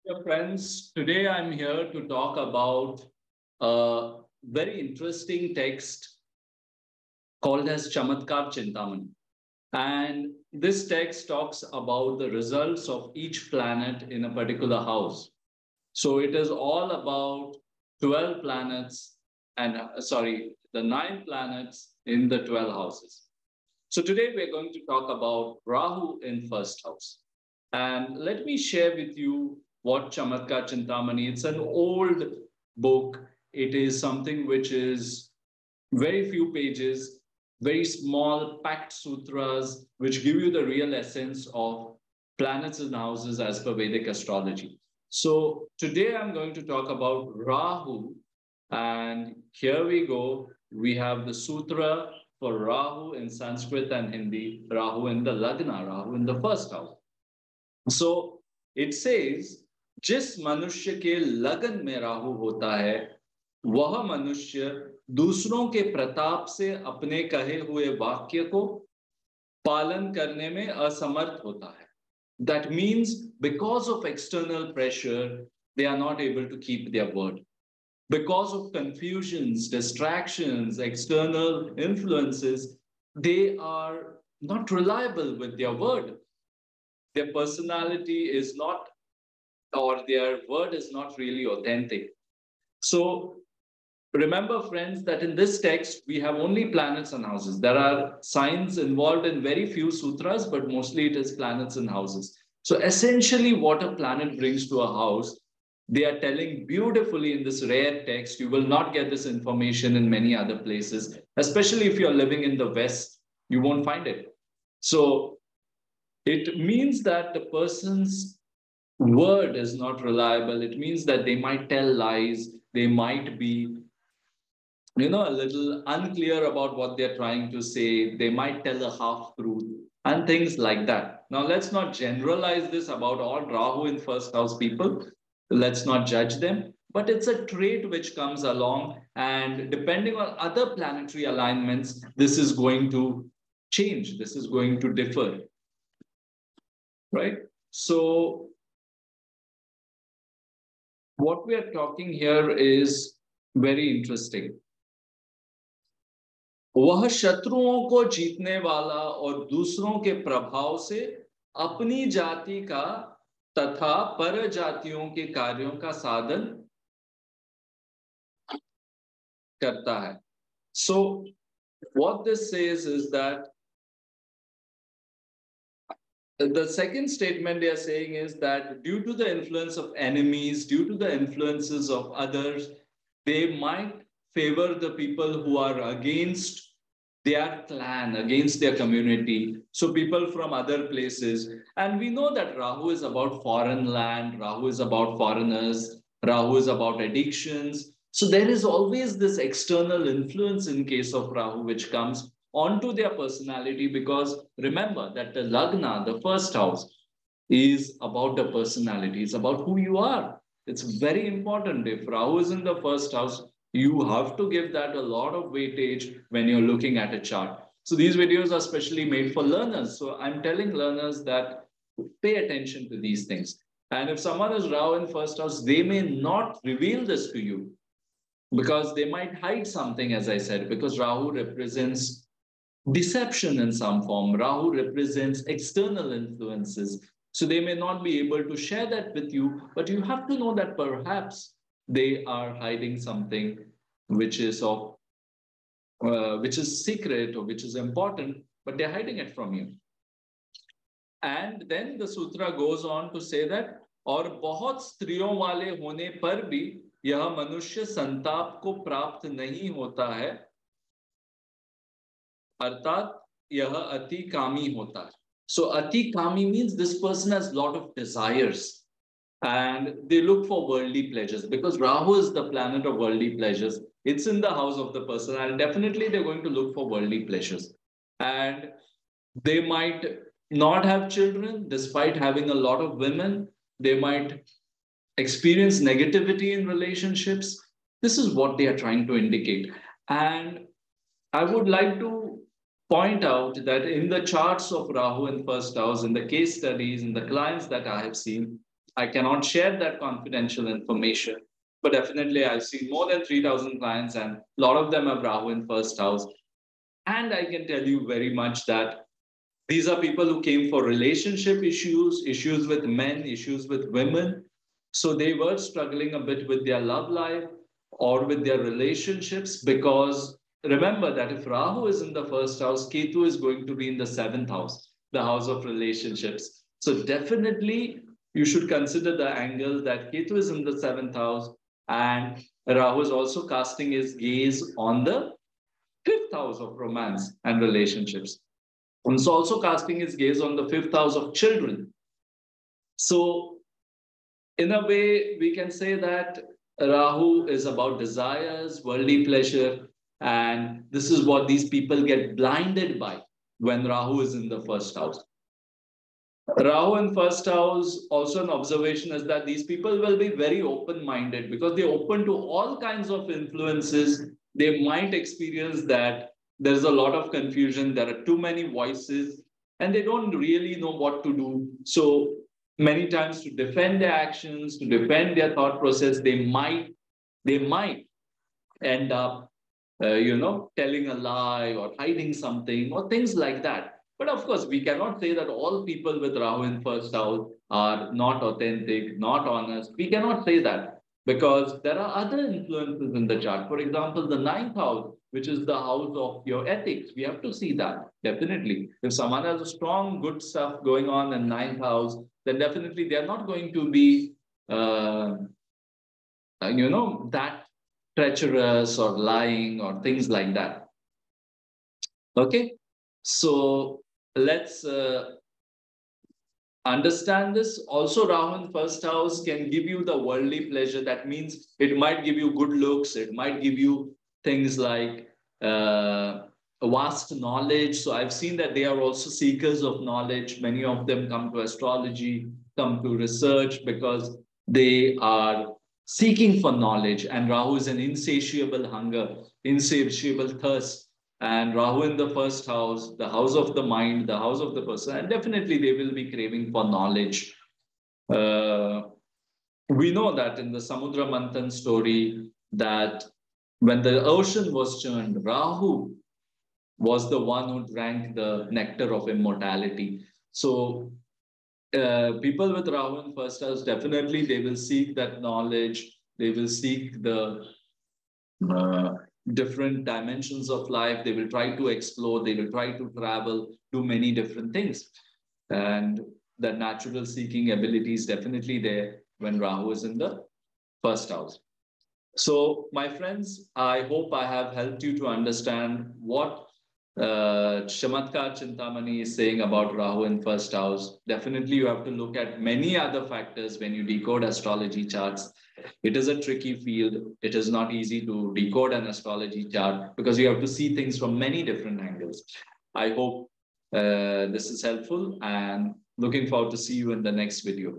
Dear friends, today I'm here to talk about a very interesting text called as Chamatkar Chintamani. And this text talks about the results of each planet in a particular house. So it is all about 12 planets and, the 9 planets in the 12 houses. So today we're going to talk about Rahu in first house. And let me share with you what Chamatkar Chintamani. It's an old book. It is something which is very few pages, very small, packed sutras, which give you the real essence of planets and houses as per Vedic astrology. So today I'm going to talk about Rahu. And here we go. We have the sutra for Rahu in Sanskrit and Hindi, Rahu in the Lagna, Rahu in the first house. So it says, जिस मनुष्य के लगन में राहु होता है वह मनुष्य दूसरों के प्रताप से अपने कहे हुए वाक्य को पालन करने में असमर्थ होता है. That means because of external pressure, they are not able to keep their word. Because of confusions, distractions, external influences, they are not reliable with their word. Their personality is not, or their word is not really authentic. So remember, friends, that in this text, we have only planets and houses. There are signs involved in very few sutras, but mostly it is planets and houses. So essentially what a planet brings to a house, they are telling beautifully in this rare text. You will not get this information in many other places, especially if you're living in the West, you won't find it. So it means that the person's word is not reliable. It means that they might tell lies. They might be, a little unclear about what they're trying to say. They might tell a half truth and things like that. Now, let's not generalize this about all Rahu in first house people. Let's not judge them. But it's a trait which comes along. And depending on other planetary alignments, this is going to change. This is going to differ. Right? So what we are talking here is very interesting. वह शत्रुओं को जीतने वाला और दूसरों के प्रभाव से अपनी जाति का तथा पर जातियों के कार्यों का साधन करता है. So what this says is that the second statement they are saying is that due to the influence of enemies, due to the influences of others, they might favor the people who are against their clan, against their community. So people from other places. And we know that Rahu is about foreign land, Rahu is about foreigners, Rahu is about addictions. So there is always this external influence in case of Rahu, which comes onto their personality, because remember that the Lagna, the first house, is about the personality. It's about who you are. It's very important. If Rahu is in the first house, you have to give that a lot of weightage when you're looking at a chart. So these videos are specially made for learners. So I'm telling learners that pay attention to these things. And if someone is Rahu in first house, they may not reveal this to you because they might hide something, as I said, because Rahu represents deception in some form. Rahu represents external influences. So they may not be able to share that with you, but you have to know that perhaps they are hiding something which is secret or which is important, but they're hiding it from you. And then the sutra goes on to say that, और बहुत स्त्रियों वाले होने पर भी यह मनुष्य संताप को प्राप्त नहीं होता है, अर्थात यह अति कामी होता है. So ati kami means this person has a lot of desires and they look for worldly pleasures, because Rahu is the planet of worldly pleasures. It's in the house of the person, and definitely they're going to look for worldly pleasures. And they might not have children despite having a lot of women. They might experience negativity in relationships. This is what they are trying to indicate. And I would like to point out that in the charts of Rahu in first house, in the case studies, in the clients that I have seen, I cannot share that confidential information, but definitely I've seen more than 3,000 clients, and a lot of them have Rahu in first house. And I can tell you very much that these are people who came for relationship issues, issues with men, issues with women. So they were struggling a bit with their love life or with their relationships, because remember that if Rahu is in the first house, Ketu is going to be in the seventh house, the house of relationships. So definitely you should consider the angle that Ketu is in the seventh house, and Rahu is also casting his gaze on the fifth house of romance and relationships. And it's also casting his gaze on the fifth house of children. So, in a way, we can say that Rahu is about desires, worldly pleasure, and this is what these people get blinded by when Rahu is in the first house. Rahu in first house, also an observation is that these people will be very open-minded because they're open to all kinds of influences. They might experience that there's a lot of confusion, there are too many voices, and they don't really know what to do. So many times to defend their actions, to defend their thought process, they might end up, telling a lie or hiding something or things like that. But of course, we cannot say that all people with Rahu in first house are not authentic, not honest. We cannot say that because there are other influences in the chart. For example, the ninth house, which is the house of your ethics. We have to see that, definitely. If someone has a strong, good stuff going on in ninth house, then definitely they're not going to be, that treacherous or lying or things like that. Okay, so let's understand this. Also, Rahu in first house can give you the worldly pleasure. That means it might give you good looks. It might give you things like vast knowledge. So I've seen that they are also seekers of knowledge. Many of them come to astrology, come to research because they are seeking for knowledge. And Rahu is an insatiable hunger, insatiable thirst. And Rahu in the first house, the house of the mind, the house of the person, and definitely they will be craving for knowledge. We know that in the Samudra Manthan story, that when the ocean was churned, Rahu was the one who drank the nectar of immortality. So people with Rahu in first house, definitely they will seek that knowledge. They will seek the uh, different dimensions of life. They will try to explore. They will try to travel, do many different things. And the natural seeking ability is definitely there when Rahu is in the first house. So, my friends, I hope I have helped you to understand what Chamatkar Chintamani is saying about Rahu in first house. Definitely, you have to look at many other factors when you decode astrology charts. It is a tricky field. It is not easy to decode an astrology chart because you have to see things from many different angles. I hope this is helpful and looking forward to see you in the next video.